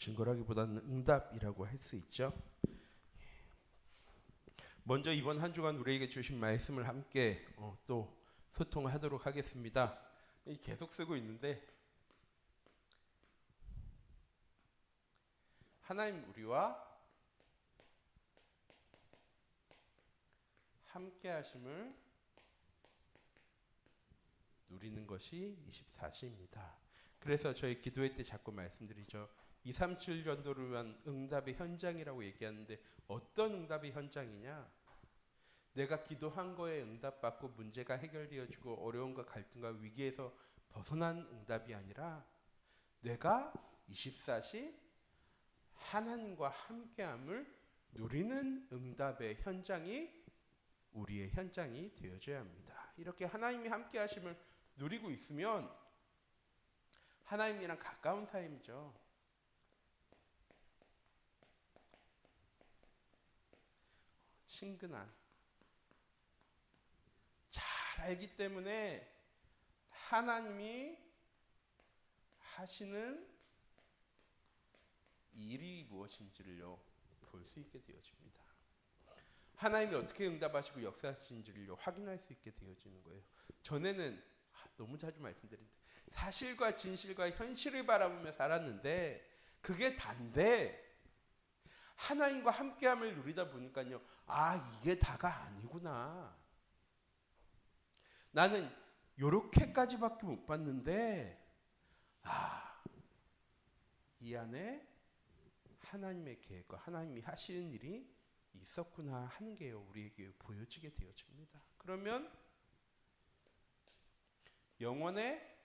증거라기보다는 응답이라고 할 수 있죠. 먼저 이번 한 주간 우리에게 주신 말씀을 함께 또 소통하도록 하겠습니다. 계속 쓰고 있는데 하나님 우리와 함께 하심을 누리는 것이 24시입니다. 그래서 저희 기도회 때 자꾸 말씀드리죠. 237 전도를 위한 응답의 현장이라고 얘기하는데 어떤 응답의 현장이냐? 내가 기도한 거에 응답받고 문제가 해결되어지고 어려움과 갈등과 위기에서 벗어난 응답이 아니라 내가 24시 하나님과 함께함을 누리는 응답의 현장이 우리의 현장이 되어져야 합니다. 이렇게 하나님이 함께 하심을 누리고 있으면 하나님이랑 가까운 사이죠. 친근한. 잘 알기 때문에 하나님이 하시는 일이 무엇인지를요 볼 수 있게 되어집니다. 하나님이 어떻게 응답하시고 역사하시는지를 확인할 수 있게 되어지는 거예요. 전에는 너무 자주 말씀드리는데 사실과 진실과 현실을 바라보며 살았는데 그게 단데 하나님과 함께함을 누리다 보니까요. 이게 다가 아니구나. 나는 요렇게까지밖에 못 봤는데 이 안에 하나님의 계획과 하나님이 하시는 일이 있었구나 하는 게요 우리에게 보여지게 되어집니다. 그러면 영원의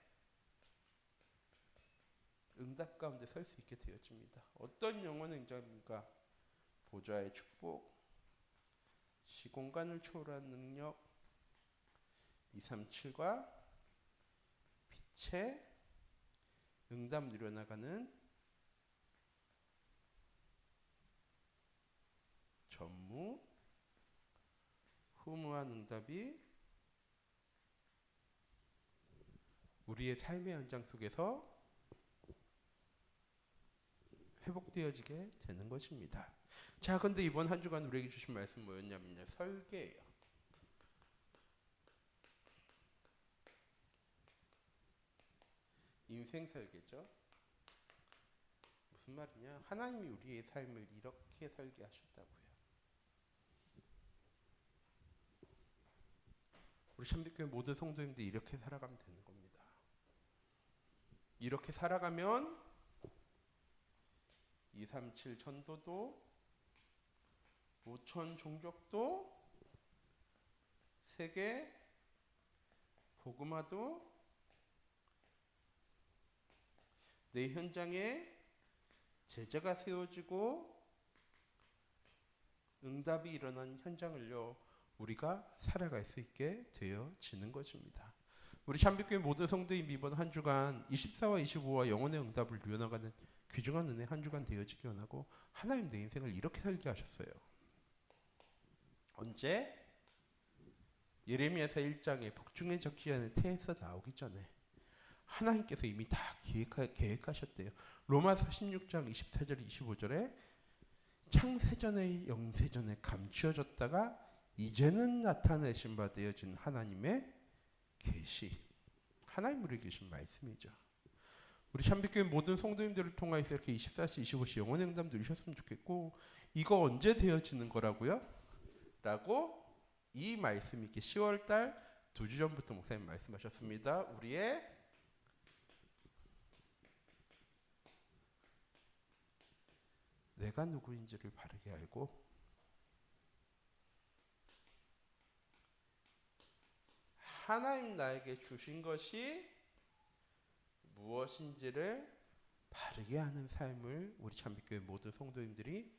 응답 가운데 설 수 있게 되어집니다. 어떤 영원의 응답입니까? 보좌의 축복, 시공간을 초월한 능력, 237과 빛의 응답 누려나가는 전무, 후무한 응답이 우리의 삶의 현장 속에서 회복되어지게 되는 것입니다. 자, 근데 이번 한 주간 우리에게 주신 말씀 뭐였냐면요. 설계예요. 인생 설계죠. 무슨 말이냐? 하나님이 우리의 삶을 이렇게 설계하셨다고요. 우리 참빛교회 모든 성도님들이 이렇게 살아가면 되는 겁니다. 이렇게 살아가면 237 전도도 5천 종족도 세계 복음화도 내 현장에 제자가 세워지고 응답이 일어난 현장을요 우리가 살아갈 수 있게 되어지는 것입니다. 우리 참빛교회 모든 성도인 이번 한 주간 24와 25와 영혼의 응답을 누려나가는 귀중한 은혜 한 주간 되어지기 원하고 하나님 내 인생을 이렇게 살게 하셨어요. 언제? 예레미야서 1장에 복중의 적지 않은 태에서 나오기 전에 하나님께서 이미 다 계획하셨대요. 로마서 16장 24절 25절에 창세전에 영세전에 감추어졌다가 이제는 나타내신 바 되어진 하나님의 계시, 하나님 우리에게 계신 말씀이죠. 우리 참빛교회 모든 성도님들을 통해서 이렇게 24시 25시 영혼의 응답 누리셨으면 좋겠고 이거 언제 되어지는 거라고요? 라고 이 말씀이 이렇게 10월달 2주 전부터 목사님 말씀하셨습니다. 우리의 내가 누구인지를 바르게 알고 하나님 나에게 주신 것이 무엇인지를 바르게 아는 삶을 우리 참빛교회 모든 성도님들이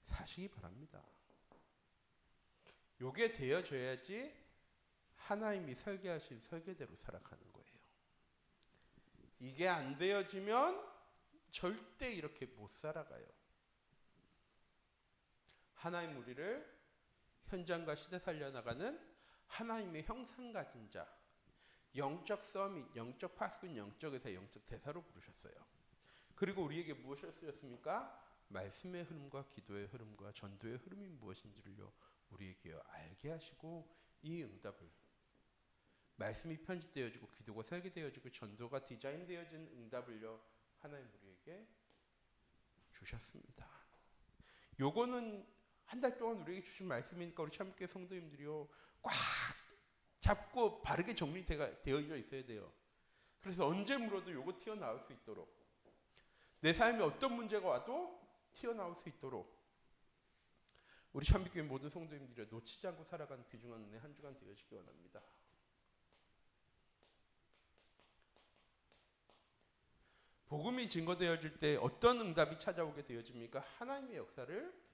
사시기 바랍니다. 요게 되어져야지 하나님이 설계하신 설계대로 살아가는 거예요. 이게 안 되어지면 절대 이렇게 못 살아가요. 하나님 우리를 현장과 시대 살려나가는 하나님의 형상 가진 자, 영적 서밋, 영적 파수꾼, 영적 의사, 영적 대사로 부르셨어요. 그리고 우리에게 무엇을 쓰였습니까? 말씀의 흐름과 기도의 흐름과 전도의 흐름이 무엇인지를요 우리에게 알게 하시고 이 응답을 말씀이 편집되어지고 기도가 설계되어지고 전도가 디자인되어진 응답을요 하나님 우리에게 주셨습니다. 요거는 한 달 동안 우리에게 주신 말씀이니까 우리 참교회 성도님들이요 꽉 잡고 바르게 정리되어 있어야 돼요. 그래서 언제 물어도 요거 튀어나올 수 있도록 내 삶에 어떤 문제가 와도 튀어나올 수 있도록 우리 참교회 모든 성도님들이 놓치지 않고 살아가는 귀중한 은혜 한 주간 되어지기 원합니다. 복음이 증거되어질 때 어떤 응답이 찾아오게 되어집니까? 하나님의 역사를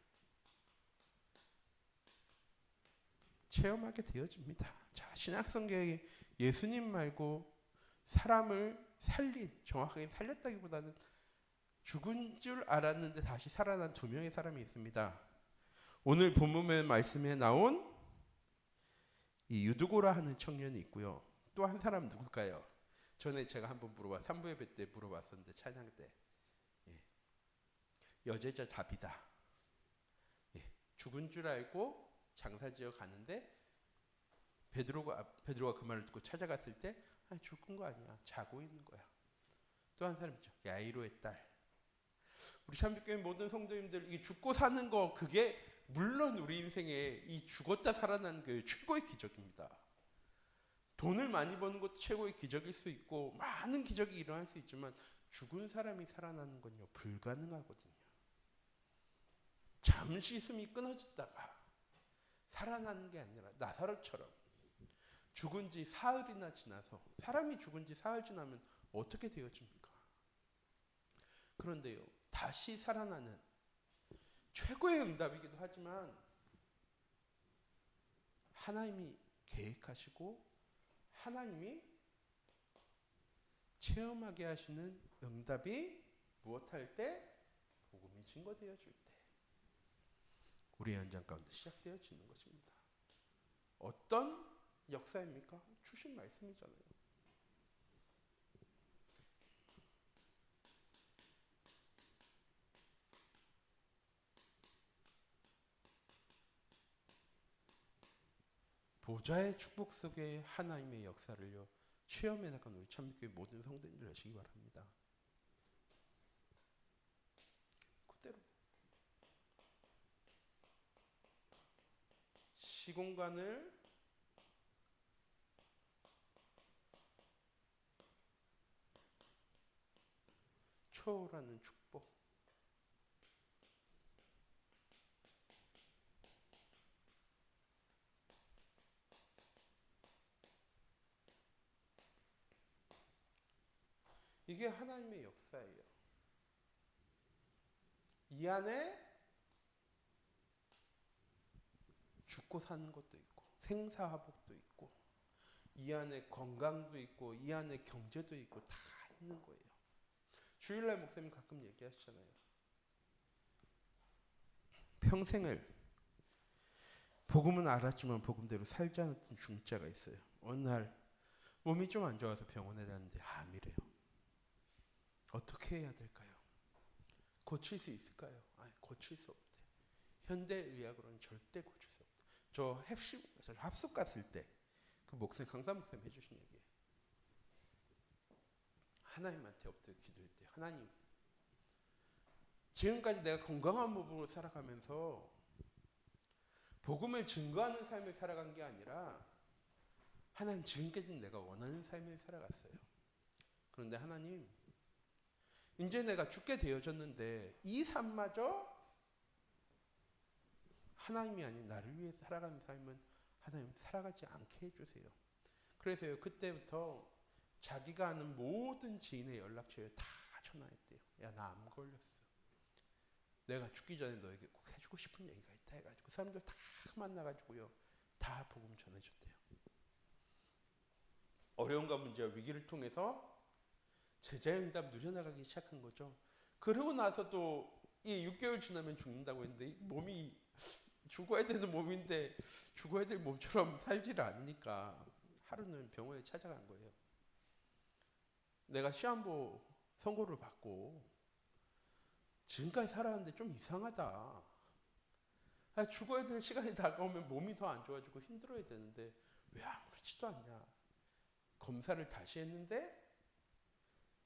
체험하게 되어집니다. 자, 신약성경에 예수님 말고 사람을 정확하게 살렸다기보다는 죽은 줄 알았는데 다시 살아난 두 명의 사람이 있습니다. 오늘 본문의 말씀에 나온 이 유두고라 하는 청년이 있고요. 또 한 사람 누굴까요? 전에 제가 한번 3부 예배 때 물어봤었는데 찬양 때 여제자 다비다. 죽은 줄 알고 장사지어 가는데 베드로가 그 말을 듣고 찾아갔을 때 죽은 거 아니야. 자고 있는 거야. 또 한 사람 있죠. 야이로의 딸. 우리 참교회 모든 성도님들 이 죽고 사는 거 그게 물론 우리 인생에 이 죽었다 살아나는 게 최고의 기적입니다. 돈을 많이 버는 것도 최고의 기적일 수 있고 많은 기적이 일어날 수 있지만 죽은 사람이 살아나는 건요 불가능하거든요. 잠시 숨이 끊어졌다가 살아나는 게 아니라 나사로처럼 죽은 지 사흘이나 지나서 사람이 죽은 지 사흘 지나면 어떻게 되어집니까? 그런데요 다시 살아나는 최고의 응답이기도 하지만 하나님이 계획하시고 하나님이 체험하게 하시는 응답이 무엇할 때? 복음이 증거되어질 때 우리 현장 가운데 시작되어지는 것입니다. 어떤 역사입니까? 주신 말씀이잖아요. 보좌의 축복 속에 하나님의 역사를요 체험해 나간 우리 참교회 모든 성도님들 하시기 바랍니다. 그대로 시공간을 초월하는 축복 이게 하나님의 역사예요. 이 안에 죽고 사는 것도 있고 생사화복도 있고 이 안에 건강도 있고 이 안에 경제도 있고 다 있는 거예요. 주일날 목사님 가끔 얘기하시잖아요. 평생을 복음은 알았지만 복음대로 살지 않았던 중자가 있어요. 어느 날 몸이 좀 안 좋아서 병원에 갔는데 암이래요. 어떻게 해야 될까요? 고칠 수 있을까요? 아니, 고칠 수 없대. 현대의학으로는 절대 고칠 수 없대. 저 합숙 갔을 때 그 목사님 강사 목사님 해주신 얘기예요. 하나님한테 엎드려 기도했대요. 하나님, 지금까지 내가 건강한 몸으로 살아가면서 복음을 증거하는 삶을 살아간 게 아니라 하나님 지금까지는 내가 원하는 삶을 살아갔어요. 그런데 하나님 이제 내가 죽게 되어졌는데 이 삶마저 하나님이 아닌 나를 위해 살아가는 삶은 하나님 살아가지 않게 해주세요. 그래서요 그때부터 자기가 아는 모든 지인의 연락처에 다 전화했대요. 야, 나 암 걸렸어. 내가 죽기 전에 너에게 꼭 해주고 싶은 얘기가 있다 해가지고 그 사람들 다 만나가지고요 다 복음 전해줬대요. 어려움과 문제와 위기를 통해서 제자의 응답 누려나가기 시작한 거죠. 그러고 나서 또 이 6개월 지나면 죽는다고 했는데 몸이 죽어야 되는 몸인데 죽어야 될 몸처럼 살지를 않으니까 하루는 병원에 찾아간 거예요. 내가 시한부 선고를 받고 지금까지 살았는데 좀 이상하다. 죽어야 될 시간이 다가오면 몸이 더 안 좋아지고 힘들어야 되는데 왜 아무렇지도 않냐. 검사를 다시 했는데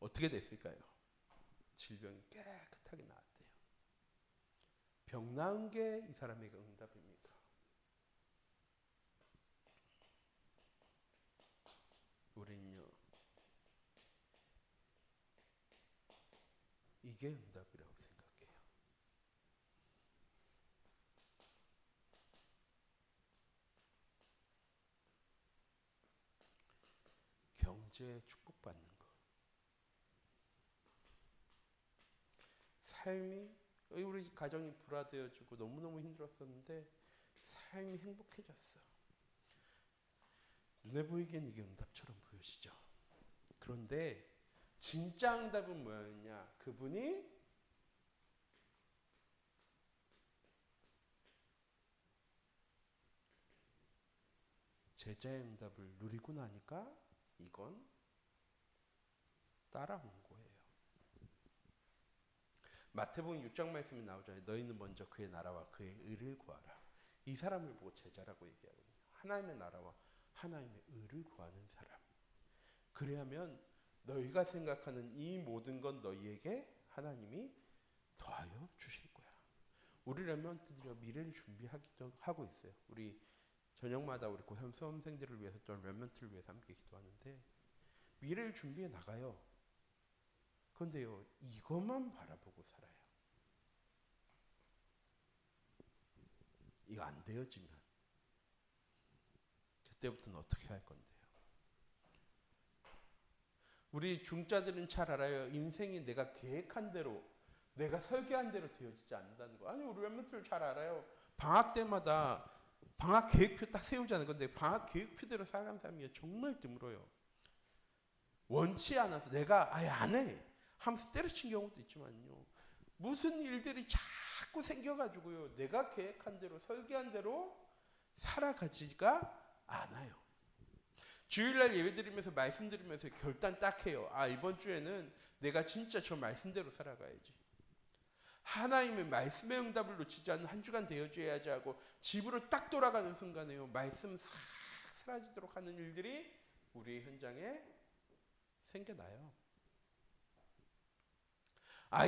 어떻게 됐을까요? 질병이 깨끗하게 나았대요. 병 나은 게 이 사람에게 응답입니까? 우리는요, 이게 응답이라고 생각해요. 경제에 축복받는 거. 삶이, 우리 가정이 불화되어지고 너무너무 힘들었었는데 삶이 행복해졌어. 눈에 보이기엔 이게 응답처럼 보여지죠. 그런데 진짜 응답은 뭐였냐? 그분이 제자의 응답을 누리고 나니까 이건 따라온 거예요. 마태복음 6장 말씀이 나오잖아요. 너희는 먼저 그의 나라와 그의 의를 구하라. 이 사람을 보고 제자라고 얘기하거든요. 하나님의 나라와 하나님의 의를 구하는 사람. 그래야면 너희가 생각하는 이 모든 건 너희에게 하나님이 더하여 주실 거야. 우리 렘넌트들이 미래를 준비하기도 하고 있어요. 우리 저녁마다 우리 고3 수험생들을 위해서 또 렘넌트를 위해서 함께 기도하는데 미래를 준비해 나가요. 그런데요, 이것만 바라보고 살아요. 이거 안 되어지면 그때부터는 어떻게 할 건데요? 우리 중자들은 잘 알아요. 인생이 내가 계획한 대로, 내가 설계한 대로 되어지지 않는다는 거. 아니, 우리 렘넌트를 잘 알아요. 방학 때마다 방학 계획표 딱 세우자는 건데 방학 계획표대로 살아가는 사람이 정말 드물어요. 원치 않아서 내가 아예 안 해 하면서 때려친 경우도 있지만요. 무슨 일들이 자꾸 생겨가지고요. 내가 계획한 대로 설계한 대로 살아가지가 않아요. 주일날 예배드리면서 말씀드리면서 결단 딱 해요. 이번 주에는 내가 진짜 저 말씀대로 살아가야지. 하나님의 말씀의 응답을 놓치지 않는 한 주간 되어줘야지 하고 집으로 딱 돌아가는 순간에요. 말씀 싹 사라지도록 하는 일들이 우리 현장에 생겨나요.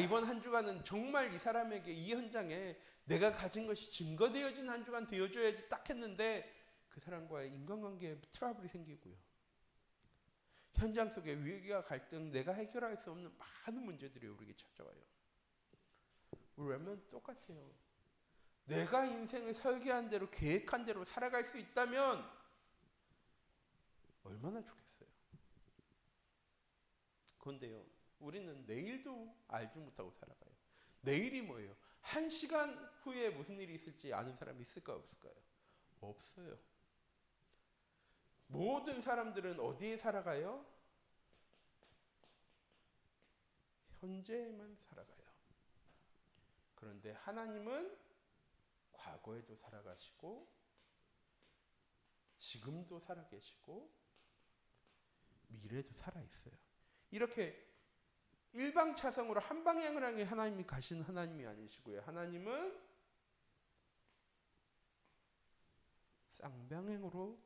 이번 한 주간은 정말 이 사람에게 이 현장에 내가 가진 것이 증거되어진 한 주간 되어줘야지 딱 했는데 그 사람과의 인간관계에 트러블이 생기고요. 현장 속에 위기와 갈등, 내가 해결할 수 없는 많은 문제들이 우리에게 찾아와요. 우리 렘넌트 똑같아요. 내가 인생을 설계한 대로 계획한 대로 살아갈 수 있다면 얼마나 좋겠어요. 그런데요, 우리는 내일도 알지 못하고 살아가요. 내일이 뭐예요? 1시간 후에 무슨 일이 있을지 아는 사람이 있을까요? 없을까요? 없어요. 모든 사람들은 어디에 살아가요? 현재에만 살아가요. 그런데 하나님은 과거에도 살아가시고 지금도 살아계시고 미래도 살아있어요. 이렇게 일방차성으로 한 방향을 향해 하나님이 가시는 하나님이 아니시고요. 하나님은 쌍방향으로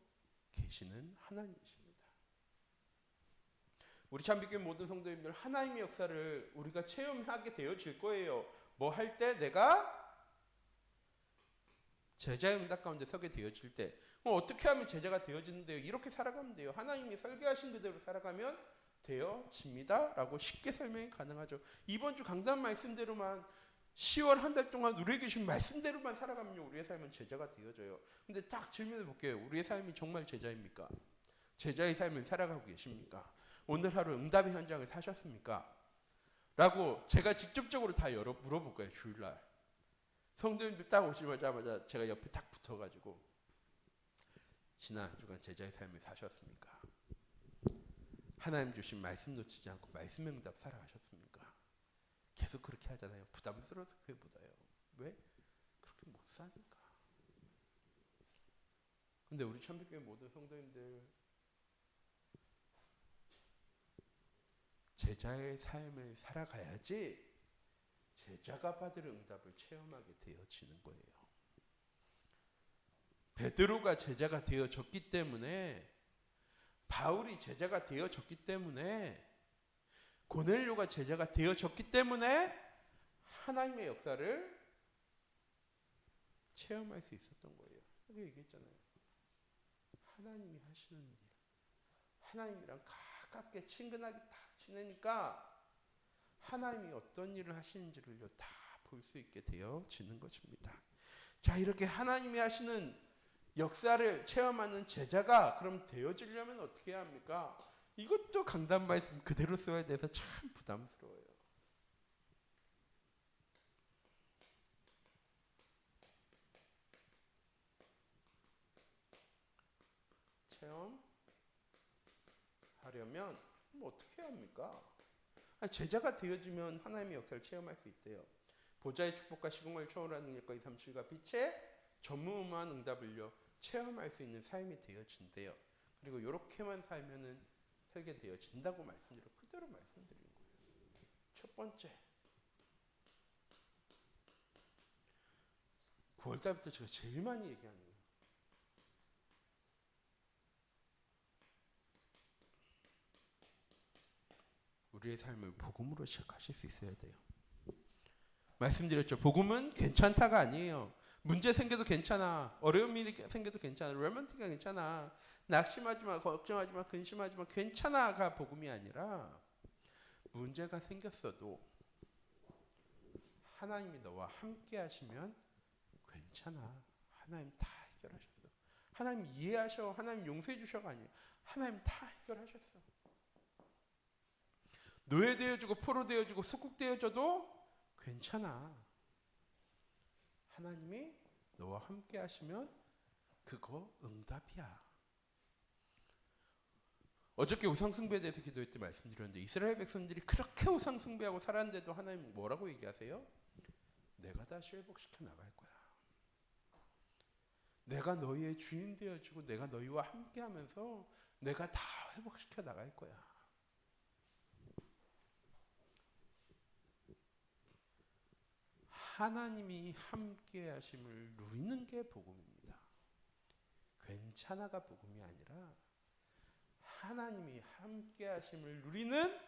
계시는 하나님이십니다. 우리 참빛교회 모든 성도님들 하나님의 역사를 우리가 체험하게 되어질 거예요. 뭐 할 때 내가 제자의 응답 가운데 서게 되어질 때 어떻게 하면 제자가 되어지는데요? 이렇게 살아가면 돼요. 하나님이 설계하신 그대로 살아가면 되어집니다. 라고 쉽게 설명이 가능하죠. 이번 주 강단 말씀대로만 10월 한 달 동안 우리에게 주신 말씀대로만 살아가면요. 우리의 삶은 제자가 되어져요. 근데 딱 질문해 볼게요. 우리의 삶이 정말 제자입니까? 제자의 삶을 살아가고 계십니까? 오늘 하루 응답의 현장을 사셨습니까? 라고 제가 직접적으로 다 물어볼 거예요. 주일날. 성도님들 딱 오시자마자 제가 옆에 딱 붙어가지고 지난 주간 제자의 삶을 사셨습니까? 하나님 주신 말씀 놓치지 않고 말씀의 응답 살아가셨습니까? 계속 그렇게 하잖아요. 부담스러워서 그게 못해요. 왜? 그렇게 못 사니까. 근데 우리 참빛교회 모든 성도님들 제자의 삶을 살아가야지 제자가 받을 응답을 체험하게 되어지는 거예요. 베드로가 제자가 되어졌기 때문에, 바울이 제자가 되어졌기 때문에, 고넬료가 제자가 되어졌기 때문에 하나님의 역사를 체험할 수 있었던 거예요. 여기 얘기했잖아요. 하나님이 하시는 일, 하나님이랑 가깝게 친근하게 딱 지내니까 하나님이 어떤 일을 하시는지를 다 볼 수 있게 되어지는 것입니다. 자, 이렇게 하나님이 하시는 역사를 체험하는 제자가 그럼 되어지려면 어떻게 해야 합니까? 이것도 강단 말씀 그대로 써야 돼서 참 부담스러워요. 체험하려면 뭐 어떻게 해야 합니까? 제자가 되어지면 하나님의 역사를 체험할 수 있대요. 보좌의 축복과 시공을 초월하는 능력과 이 삼실과 빛의 전무후무한 응답을요 체험할 수 있는 삶이 되어진대요. 그리고 이렇게만 살면은 살게 되어진다고 말씀드리고 그대로 말씀드린 거예요. 첫 번째, 9월달부터 제가 제일 많이 얘기하는 거예요. 우리의 삶을 복음으로 시작하실 수 있어야 돼요. 말씀드렸죠. 복음은 괜찮다가 아니에요. 문제 생겨도 괜찮아. 어려운 일이 생겨도 괜찮아. 로맨틱가 괜찮아. 낙심하지 마, 걱정하지 마, 근심하지 마. 괜찮아가 복음이 아니라 문제가 생겼어도 하나님이 너와 함께 하시면 괜찮아. 하나님 다 해결하셨어. 하나님 이해하셔. 하나님 용서해 주셔가 아니에요. 하나님 다 해결하셨어. 노예되어주고 포로되어주고 속국되어져도 괜찮아. 하나님이 너와 함께 하시면 그거 응답이야. 어저께 우상숭배에 대해서 기도할 때 말씀드렸는데 이스라엘 백성들이 그렇게 우상숭배하고 살았는데도 하나님 뭐라고 얘기하세요? 내가 다시 회복시켜 나갈 거야. 내가 너희의 주인 되어주고 내가 너희와 함께 하면서 내가 다 회복시켜 나갈 거야. 하나님이 함께 하심을 누리는 게 복음입니다. 괜찮아가 복음이 아니라 하나님이 함께 하심을 누리는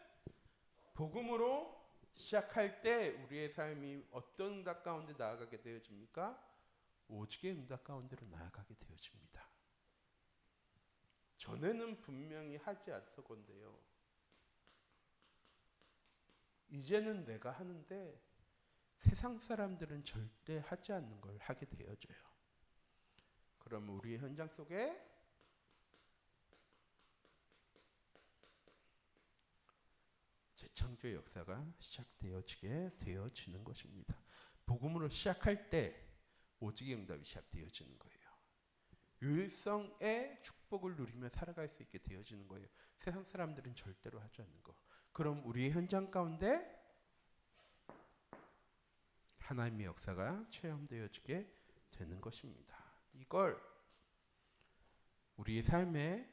복음으로 시작할 때 우리의 삶이 어떤 응답 가운데 나아가게 되어집니까? 오직의 응답 가운데로 나아가게 되어집니다. 전에는 분명히 하지 않더건데요. 이제는 내가 하는데 세상 사람들은 절대 하지 않는 걸 하게 되어져요. 그럼 우리의 현장 속에 재창조의 역사가 시작되어지게 되어지는 것입니다. 복음으로 시작할 때 오직의 응답이 시작되어지는 거예요. 유일성의 축복을 누리며 살아갈 수 있게 되어지는 거예요. 세상 사람들은 절대로 하지 않는 거. 그럼 우리의 현장 가운데 하나님의 역사가 체험되어지게 되는 것입니다. 이걸 우리의 삶에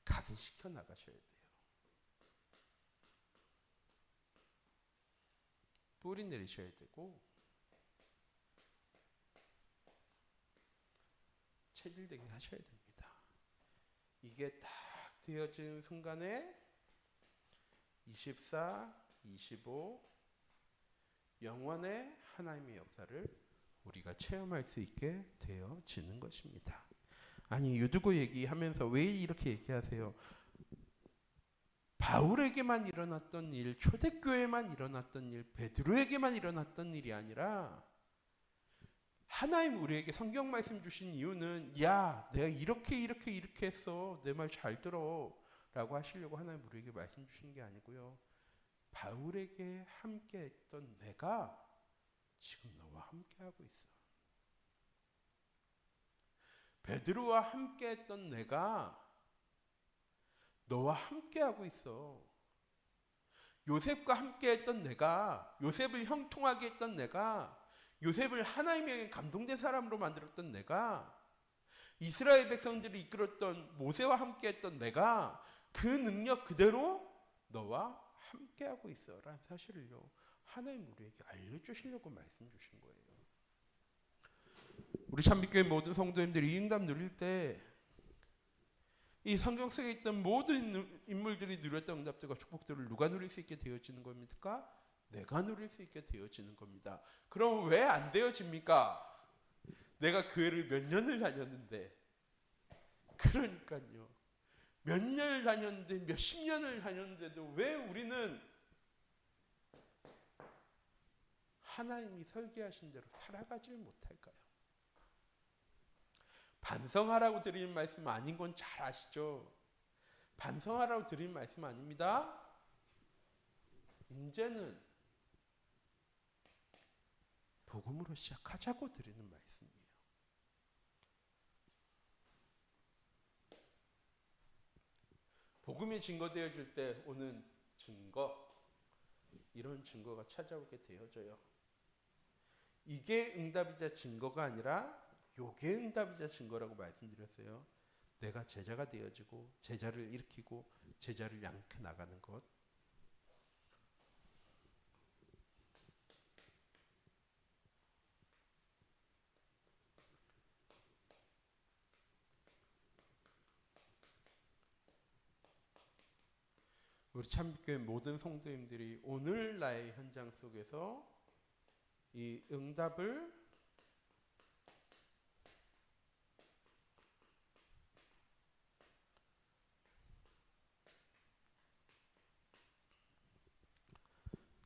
각인시켜 나가셔야 돼요. 뿌리 내리셔야 되고 체질되게 하셔야 됩니다. 이게 딱 되어진 순간에 24, 25 영원의 하나님의 역사를 우리가 체험할 수 있게 되어지는 것입니다. 아니 유두고 얘기하면서 왜 이렇게 얘기하세요? 바울에게만 일어났던 일, 초대교회만 일어났던 일, 베드로에게만 일어났던 일이 아니라 하나님 우리에게 성경 말씀 주신 이유는 야 내가 이렇게 했어. 내 말 잘 들어 라고 하시려고 하나님 우리에게 말씀 주신 게 아니고요. 바울에게 함께 했던 내가 지금 너와 함께 하고 있어. 베드로와 함께 했던 내가 너와 함께 하고 있어. 요셉과 함께 했던 내가, 요셉을 형통하게 했던 내가, 요셉을 하나님에게 감동된 사람으로 만들었던 내가, 이스라엘 백성들을 이끌었던 모세와 함께 했던 내가 그 능력 그대로 너와 함께하고 있어 라는 사실을요, 하나님 우리에게 알려주시려고 말씀 주신 거예요. 우리 참빛교회 모든 성도님들이 이 응답 누릴 때 이 성경 속에 있던 모든 인물들이 누렸던 응답들과 축복들을 누가 누릴 수 있게 되어지는 겁니까? 내가 누릴 수 있게 되어지는 겁니다. 그럼 왜 안 되어집니까? 내가 교회를 몇 년을 다녔는데, 그러니까요, 몇 년을 다녔는데 몇십 년을 다녔는데도 왜 우리는 하나님이 설계하신 대로 살아가지 못할까요? 반성하라고 드리는 말씀 아닌 건 잘 아시죠? 반성하라고 드리는 말씀 아닙니다. 이제는 복음으로 시작하자고 드리는 말씀이에요. 복음이 증거되어질 때 오는 증거, 이런 증거가 찾아오게 되어져요. 이게 응답이자 증거가 아니라 요게 응답이자 증거라고 말씀드렸어요. 내가 제자가 되어지고 제자를 일으키고 제자를 양육해 나가는 것. 우리 참빛교회 모든 성도님들이 오늘 나의 현장 속에서 이 응답을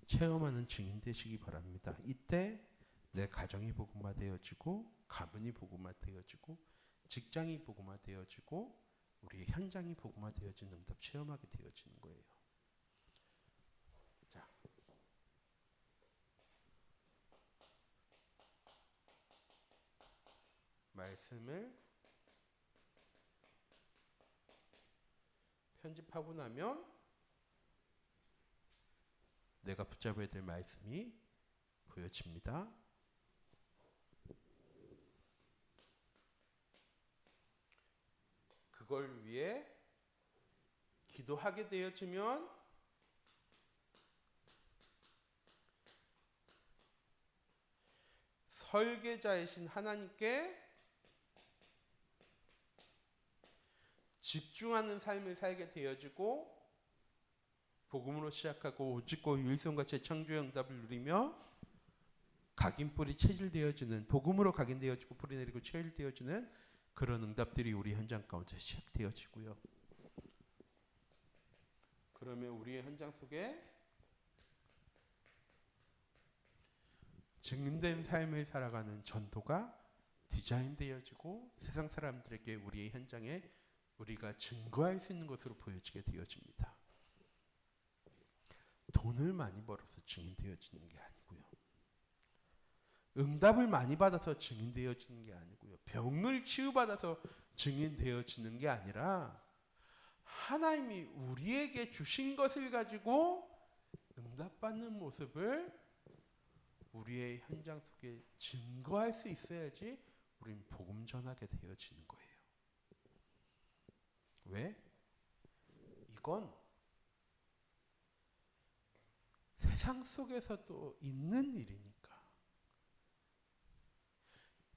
체험하는 증인 되시기 바랍니다. 이때 내 가정이 복음화되어지고 가문이 복음화되어지고 직장이 복음화되어지고 우리의 현장이 복음화되어진 응답 체험하게 되어지는 거예요. 자, 말씀을 편집하고 나면 내가 붙잡아야 될 말씀이 보여집니다. 그걸 위해 기도하게 되어지면 설계자이신 하나님께 집중하는 삶을 살게 되어지고 복음으로 시작하고 오직고 유일성과 재창조의 응답을 누리며 각인뿌리 체질되어지는, 복음으로 각인되어지고 뿌리 내리고 체질되어지는 그런 응답들이 우리 현장 가운데 시작되어지고요. 그러면 우리의 현장 속에 증인된 삶을 살아가는 전도가 디자인되어지고 세상 사람들에게 우리의 현장에 우리가 증거할 수 있는 것으로 보여지게 되어집니다. 돈을 많이 벌어서 증인되어지는 게 아니고요. 응답을 많이 받아서 증인되어지는 게 아니고요. 병을 치유받아서 증인되어지는 게 아니라 하나님이 우리에게 주신 것을 가지고 응답받는 모습을 우리의 현장 속에 증거할 수 있어야지 우리는 복음 전하게 되어지는 거예요. 왜? 이건 세상 속에서도 있는 일이니까.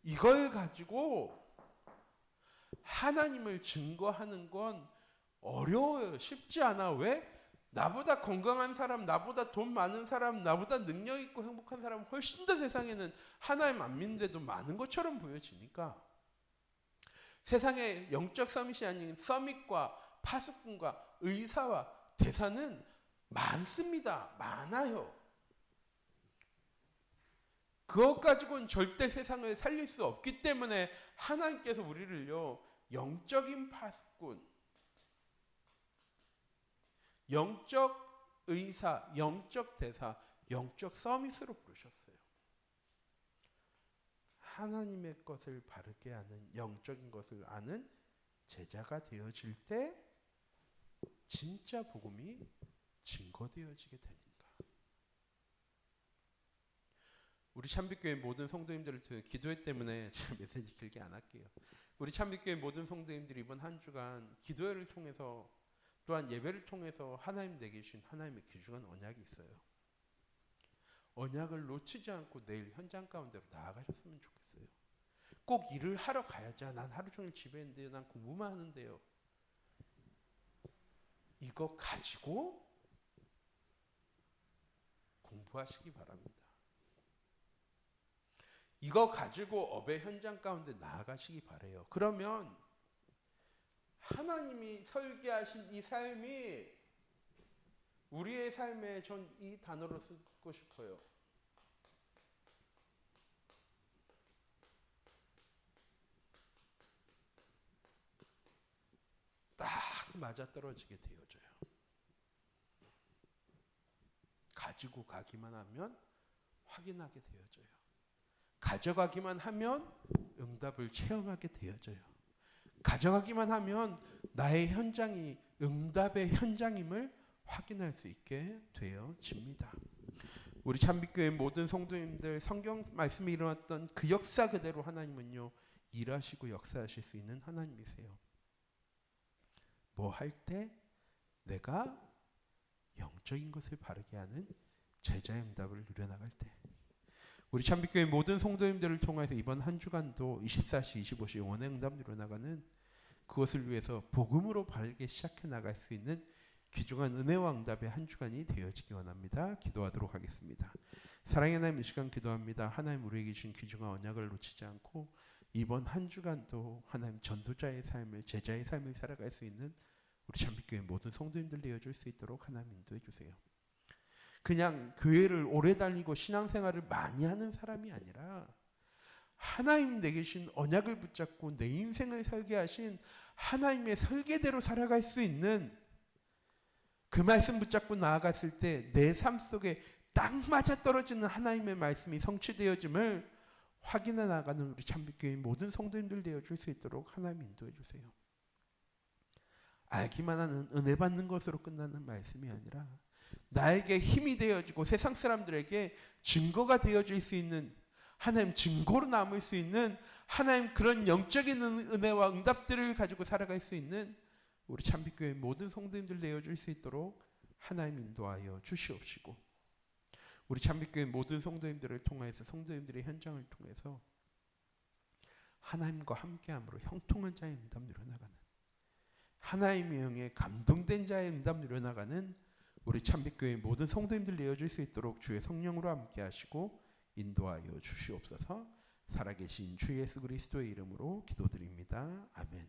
이걸 가지고 하나님을 증거하는 건 어려워요. 쉽지 않아. 왜? 나보다 건강한 사람, 나보다 돈 많은 사람, 나보다 능력 있고 행복한 사람 훨씬 더 세상에는 하나님 안 믿는데도 많은 것처럼 보여지니까. 세상에 영적 서밋이 아닌 서밋과 파수꾼과 의사와 대사는 많습니다. 많아요. 그것 가지고는 절대 세상을 살릴 수 없기 때문에 하나님께서 우리를요, 영적인 파수꾼, 영적 의사, 영적 대사, 영적 서밋으로 부르셨어요. 하나님의 것을 바르게 아는, 영적인 것을 아는 제자가 되어질 때 진짜 복음이 증거되어지게 되는가. 우리 참빛교회 모든 성도님들을 기도회 때문에 제가 메시지 길게 안 할게요. 우리 참빛교회 모든 성도님들이 이번 한 주간 기도회를 통해서 또 또한 예배를 통해서 하나님 내게 주신 하나님의 귀중한 언약이 있어요. 언약을 놓치지 않고 내일 현장 가운데로 나아가셨으면 좋겠어요. 꼭 일을 하러 가야지. 난 하루 종일 집에 있는데요. 난 공부만 하는데요. 이거 가지고 공부하시기 바랍니다. 이거 가지고 업의 현장 가운데 나아가시기 바래요. 그러면 하나님이 설계하신 이 삶이 우리의 삶에 전 이 단어로 쓰고 싶어요. 딱 맞아떨어지게 되어져요. 가지고 가기만 하면 확인하게 되어져요. 가져가기만 하면 응답을 체험하게 되어져요. 가져가기만 하면 나의 현장이 응답의 현장임을 확인할 수 있게 되어집니다. 우리 찬빛교회 모든 성도님들, 성경 말씀이 일어났던 그 역사 그대로 하나님은요 일하시고 역사하실 수 있는 하나님이세요. 뭐 할 때 내가 영적인 것을 바르게 하는 제자의 응답을 누려나갈 때, 우리 찬빛교회 모든 성도님들을 통해서 이번 한 주간도 24시 25시 영혼의 응답 누려나가는 그것을 위해서 복음으로 바르게 시작해 나갈 수 있는 귀중한 은혜와 응답의 한 주간이 되어지기 원합니다. 기도하도록 하겠습니다. 사랑의 하나님, 이 시간 기도합니다. 하나님 우리에게 주신 귀중한 언약을 놓치지 않고 이번 한 주간도 하나님 전도자의 삶을, 제자의 삶을 살아갈 수 있는 우리 찬빛교회 모든 성도님들 내어줄 수 있도록 하나님 인도해 주세요. 그냥 교회를 오래 다니고 신앙생활을 많이 하는 사람이 아니라 하나님 내게 주신 언약을 붙잡고 내 인생을 설계하신 하나님의 설계대로 살아갈 수 있는 그 말씀 붙잡고 나아갔을 때 내 삶 속에 딱 맞아떨어지는 하나님의 말씀이 성취되어짐을 확인해 나가는 우리 찬빛교회 모든 성도님들 되어줄 수 있도록 하나님 인도해 주세요. 알기만 하는 은혜 받는 것으로 끝나는 말씀이 아니라 나에게 힘이 되어지고 세상 사람들에게 증거가 되어질 수 있는, 하나님 증거로 남을 수 있는 하나님 그런 영적인 은혜와 응답들을 가지고 살아갈 수 있는 우리 찬빛교회 모든 성도님들 내어줄 수 있도록 하나님 인도하여 주시옵시고, 우리 찬빛교회 모든 성도님들을 통해서 성도님들의 현장을 통해서 하나님과 함께함으로 형통한 자의 응답 누려나가는, 하나님의 영에 감동된 자의 응답 누려나가는 우리 찬빛교회 모든 성도님들 내어줄 수 있도록 주의 성령으로 함께 하시고 인도하여 주시옵소서. 살아계신 주 예수 그리스도의 이름으로 기도드립니다. 아멘.